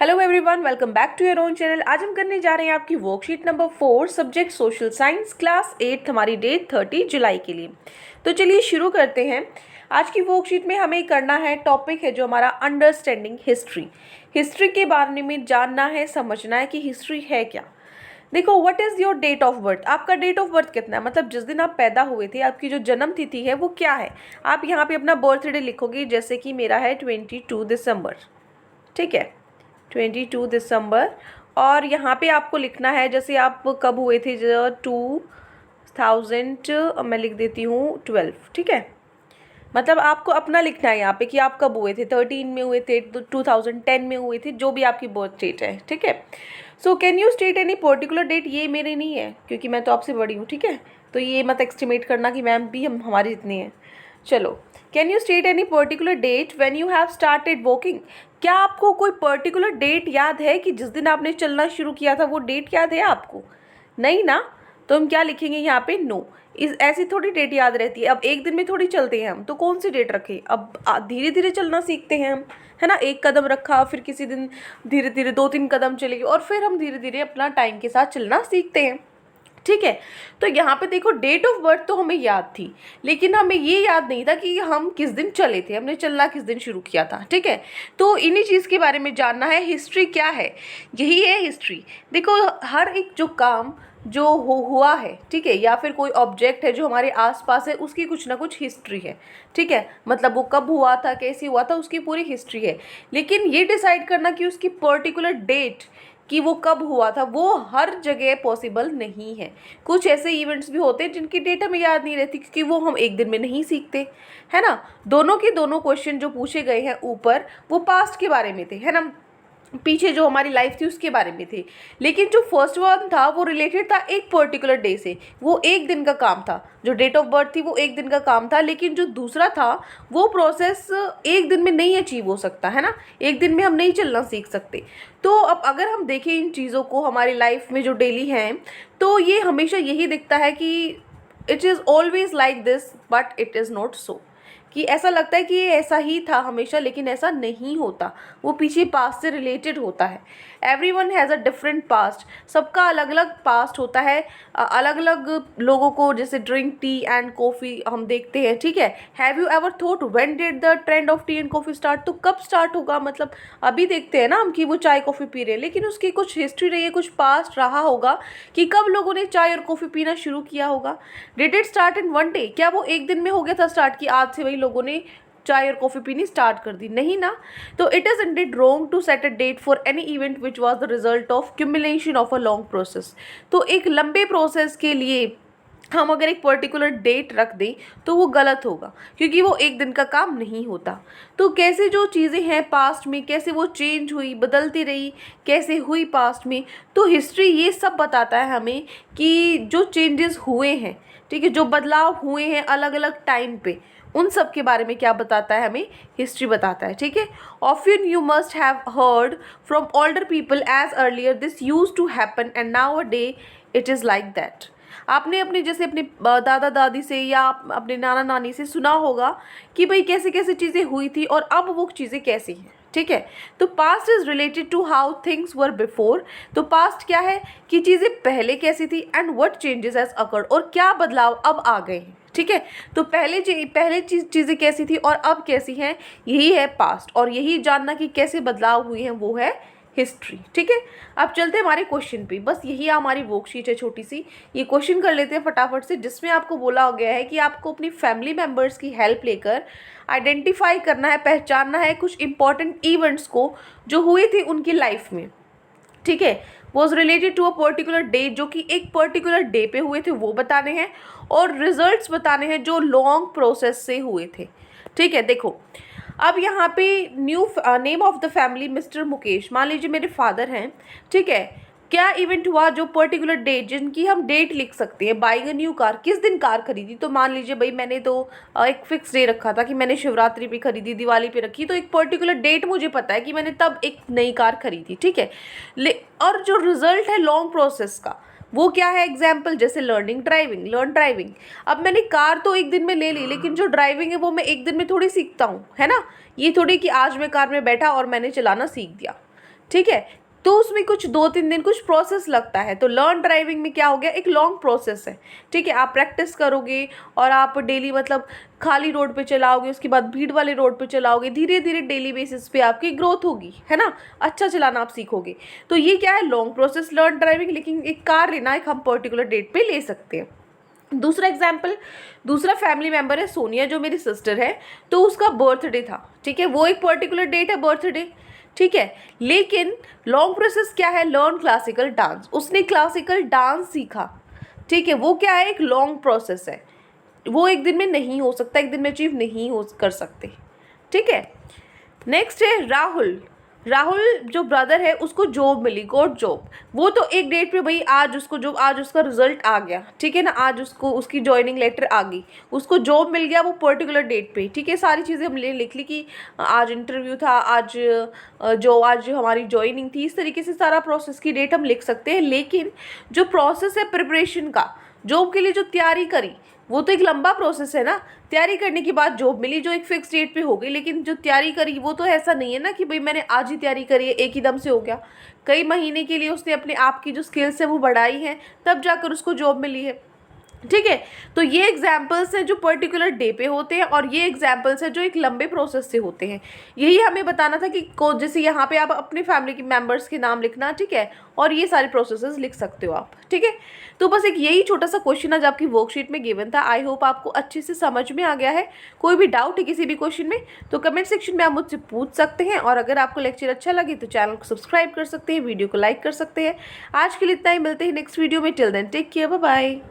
Hello everyone, welcome back to your own channel. आज हम करने जा रहे हैं आपकी worksheet number 4 subject social science class 8। हमारी डेट 30 जुलाई के लिए। तो चलिए शुरू करते हैं। आज की वर्कशीट में हमें करना है, टॉपिक है जो हमारा अंडरस्टैंडिंग हिस्ट्री। हिस्ट्री के बारे में जानना है, समझना है कि हिस्ट्री है क्या। देखो, what is your date of birth. आपका डेट ऑफ बर्थ कितना है, मतलब जिस दिन आप पैदा हुए थे, आपकी जो जन्म तिथि है वो क्या है। आप यहाँ पे अपना बर्थडे लिखोगे, जैसे कि मेरा है 22 दिसंबर। ठीक है, 22 दिसंबर। और यहाँ पे आपको लिखना है जैसे आप कब हुए थे, जो 2000 मैं लिख देती हूँ 12। ठीक है, मतलब आपको अपना लिखना है यहाँ पे कि आप कब हुए थे, 13 में हुए थे, 2010 में हुए थे, जो भी आपकी बर्थ डेट है। ठीक है, so can you state any particular date. ये मेरे नहीं है क्योंकि मैं तो आपसे बड़ी हूँ। ठीक है, तो ये मत एस्टिमेट करना कि मैम भी हम हमारी जितनी है। चलो, can you state any particular date when you have started walking. क्या आपको कोई पर्टिकुलर डेट याद है कि जिस दिन आपने चलना शुरू किया था, वो डेट याद है आपको? नहीं ना, तो हम क्या लिखेंगे यहाँ पे, नो। इस ऐसी थोड़ी डेट याद रहती है। अब एक दिन में थोड़ी चलते हैं हम, तो कौन सी डेट रखें। अब धीरे धीरे चलना सीखते हैं हम, है ना। एक कदम रखा, फिर किसी दिन धीरे धीरे 2-3 कदम चले और फिर हम धीरे धीरे अपना टाइम के साथ चलना सीखते हैं। ठीक है, तो यहाँ पे देखो, डेट ऑफ बर्थ तो हमें याद थी, लेकिन हमें ये याद नहीं था कि हम किस दिन चले थे, हमने चलना किस दिन शुरू किया था। ठीक है, तो इन्हीं चीज़ के बारे में जानना है। हिस्ट्री क्या है, यही है हिस्ट्री। देखो, हर एक जो काम जो हुआ है, ठीक है, या फिर कोई ऑब्जेक्ट है जो हमारे आसपास है, उसकी कुछ ना कुछ हिस्ट्री है। ठीक है, मतलब वो कब हुआ था, कैसे हुआ था, उसकी पूरी हिस्ट्री है। लेकिन ये डिसाइड करना कि उसकी पर्टिकुलर डेट कि वो कब हुआ था, वो हर जगह पॉसिबल नहीं है। कुछ ऐसे इवेंट्स भी होते हैं जिनकी डेट हमें याद नहीं रहती, क्योंकि वो हम एक दिन में नहीं सीखते, है ना। दोनों के दोनों क्वेश्चन जो पूछे गए हैं ऊपर, वो पास्ट के बारे में थे, है ना, पीछे जो हमारी लाइफ थी उसके बारे में थे। लेकिन जो फर्स्ट वन था वो रिलेटेड था एक पर्टिकुलर डे से, वो एक दिन का काम था। जो डेट ऑफ बर्थ थी वो एक दिन का काम था, लेकिन जो दूसरा था वो प्रोसेस एक दिन में नहीं अचीव हो सकता, है ना। एक दिन में हम नहीं चलना सीख सकते। तो अब अगर हम देखें इन चीज़ों को हमारी लाइफ में जो डेली हैं, तो ये हमेशा यही दिखता है कि it is always like this but it is not so, कि ऐसा लगता है कि ये ऐसा ही था हमेशा, लेकिन ऐसा नहीं होता। वो पीछे पास्ट से रिलेटेड होता है। Everyone has a different past, सबका अलग अलग पास्ट होता है। अलग अलग लोगों को, जैसे ड्रिंक टी एंड कॉफ़ी हम देखते हैं। ठीक है, have you ever thought when did the trend of T and coffee start. तो कब स्टार्ट होगा, मतलब अभी देखते हैं ना हम कि वो चाय कॉफ़ी पी रहे हैं, लेकिन उसकी कुछ हिस्ट्री रही है, कुछ पास्ट रहा होगा कि कब लोगों ने चाय और कॉफ़ी पीना शुरू किया होगा। Did it start in one day. क्या वो एक दिन में हो गया था स्टार्ट, कि आज से वही लोगों ने चाय और कॉफ़ी पीनी स्टार्ट कर दी? नहीं ना। तो it is indeed wrong to set a date for any event which was the result of cumulation of a long process. तो एक लंबे प्रोसेस के लिए हम अगर एक पर्टिकुलर डेट रख दें तो वो गलत होगा, क्योंकि वो एक दिन का काम नहीं होता। तो कैसे जो चीज़ें हैं पास्ट में, कैसे वो चेंज हुई, बदलती रही, कैसे हुई पास्ट में, तो हिस्ट्री ये सब बताता है हमें कि जो चेंजेस हुए हैं, ठीक है, जो बदलाव हुए हैं अलग अलग टाइम पे, उन सब के बारे में क्या बताता है हमें, हिस्ट्री बताता है। ठीक है, often you must have heard from older people as earlier this use to happen and now a day it is like that. आपने अपने जैसे अपने दादा दादी से या अपने नाना नानी से सुना होगा कि भाई कैसे कैसे चीज़ें हुई थी और अब वो चीज़ें कैसी हैं। ठीक है, तो past is related to how things were before. तो पास्ट क्या है कि चीज़ें पहले कैसी थी, and what changes has occurred, और क्या बदलाव अब आ गए हैं। ठीक है, तो पहले चीज़ें कैसी थी और अब कैसी हैं, यही है पास्ट। और यही जानना कि कैसे बदलाव हुए हैं वो है हिस्ट्री। ठीक है, अब चलते हैं हमारे क्वेश्चन पे। बस यही हमारी वर्कशीट है छोटी सी, ये क्वेश्चन कर लेते हैं फटाफट से, जिसमें आपको बोला गया है कि आपको अपनी फैमिली मेम्बर्स की हेल्प लेकर आइडेंटिफाई करना है, पहचानना है कुछ इंपॉर्टेंट इवेंट्स को जो हुए थे उनकी लाइफ में। ठीक है, was related to a particular day, जो कि एक पर्टिकुलर डे पे हुए थे वो बताने हैं, और रिजल्ट्स बताने हैं जो लॉन्ग प्रोसेस से हुए थे। ठीक है, देखो अब यहाँ पे new name of the family mister Mukesh, मान लीजिए मेरे फादर हैं। ठीक है, क्या इवेंट हुआ, जो पर्टिकुलर डेट, जिनकी हम डेट लिख सकते हैं, बाइंग अ न्यू कार, किस दिन कार खरीदी। तो मान लीजिए भाई मैंने तो एक फिक्स डे रखा था कि मैंने शिवरात्रि पे खरीदी, दिवाली पे रखी, तो एक पर्टिकुलर डेट मुझे पता है कि मैंने तब एक नई कार खरीदी। ठीक है, और जो रिजल्ट है लॉन्ग प्रोसेस का, वो क्या है, एग्जाम्पल जैसे लर्न ड्राइविंग। अब मैंने कार तो एक दिन में ले ली, लेकिन जो ड्राइविंग है वो मैं एक दिन में थोड़ी सीखता हूँ, है ना। ये थोड़ी कि आज मैं कार में बैठा और मैंने चलाना सीख दिया। ठीक है। तो उसमें कुछ 2-3 दिन कुछ प्रोसेस लगता है। तो लर्न ड्राइविंग में क्या हो गया, एक लॉन्ग प्रोसेस है, ठीक है। आप प्रैक्टिस करोगे और आप डेली मतलब खाली रोड पे चलाओगे, उसके बाद भीड़ वाले रोड पे चलाओगे, धीरे धीरे डेली बेसिस पे आपकी ग्रोथ होगी, है ना, अच्छा चलाना आप सीखोगे। तो ये क्या है, लॉन्ग प्रोसेस लर्न ड्राइविंग। लेकिन एक कार लेना एक हम पर्टिकुलर डेट पे ले सकते हैं। दूसरा एग्जाम्पल, दूसरा फैमिली मेंबर है सोनिया, जो मेरी सिस्टर है, तो उसका बर्थडे था, ठीक है। वो एक पर्टिकुलर डेट है बर्थडे, ठीक है। लेकिन लॉन्ग प्रोसेस क्या है, लर्न क्लासिकल डांस। उसने क्लासिकल डांस सीखा, ठीक है। वो क्या है, एक लॉन्ग प्रोसेस है, वो एक दिन में नहीं हो सकता, एक दिन में अचीव नहीं हो कर सकते, ठीक है। नेक्स्ट है राहुल। राहुल जो ब्रदर है उसको जॉब मिली, गॉट जॉब। वो तो एक डेट पे भाई, आज उसको जॉब, आज उसका रिजल्ट आ गया, ठीक है ना, आज उसको उसकी ज्वाइनिंग लेटर आ गई, उसको जॉब मिल गया वो पर्टिकुलर डेट पे, ठीक है। सारी चीज़ें हम लिख ली कि आज इंटरव्यू था, आज आज हमारी ज्वाइनिंग थी, इस तरीके से सारा प्रोसेस की डेट हम लिख सकते हैं। लेकिन जो प्रोसेस है प्रिपरेशन का, जॉब के लिए जो तैयारी करी, वो तो एक लंबा प्रोसेस है ना। तैयारी करने के बाद जॉब मिली जो एक फिक्स डेट पे हो गई, लेकिन जो तैयारी करी वो तो ऐसा नहीं है ना कि भाई मैंने आज ही तैयारी करी है, एक ही दम से हो गया। कई महीने के लिए उसने अपने आप की जो स्किल्स है वो बढ़ाई है, तब जाकर उसको जॉब मिली है, ठीक है। तो ये एग्जाम्पल्स हैं जो पर्टिकुलर डे पे होते हैं, और ये एग्जाम्पल्स हैं जो एक लंबे प्रोसेस से होते हैं। यही हमें बताना था कि जैसे यहाँ पे आप अपने फैमिली के मेंबर्स के नाम लिखना, ठीक है, और ये सारे प्रोसेसेस लिख सकते हो आप, ठीक है। तो बस एक यही छोटा सा क्वेश्चन आज आपकी वर्कशीट में गिवन था। आई होप आपको अच्छे से समझ में आ गया है। कोई भी डाउट है किसी भी क्वेश्चन में तो कमेंट सेक्शन में आप मुझसे पूछ सकते हैं, और अगर आपको लेक्चर अच्छा लगे तो चैनल को सब्सक्राइब कर सकते हैं, वीडियो को लाइक कर सकते हैं। आज के लिए इतना ही, मिलते हैं नेक्स्ट वीडियो में। Till then take care, bye bye.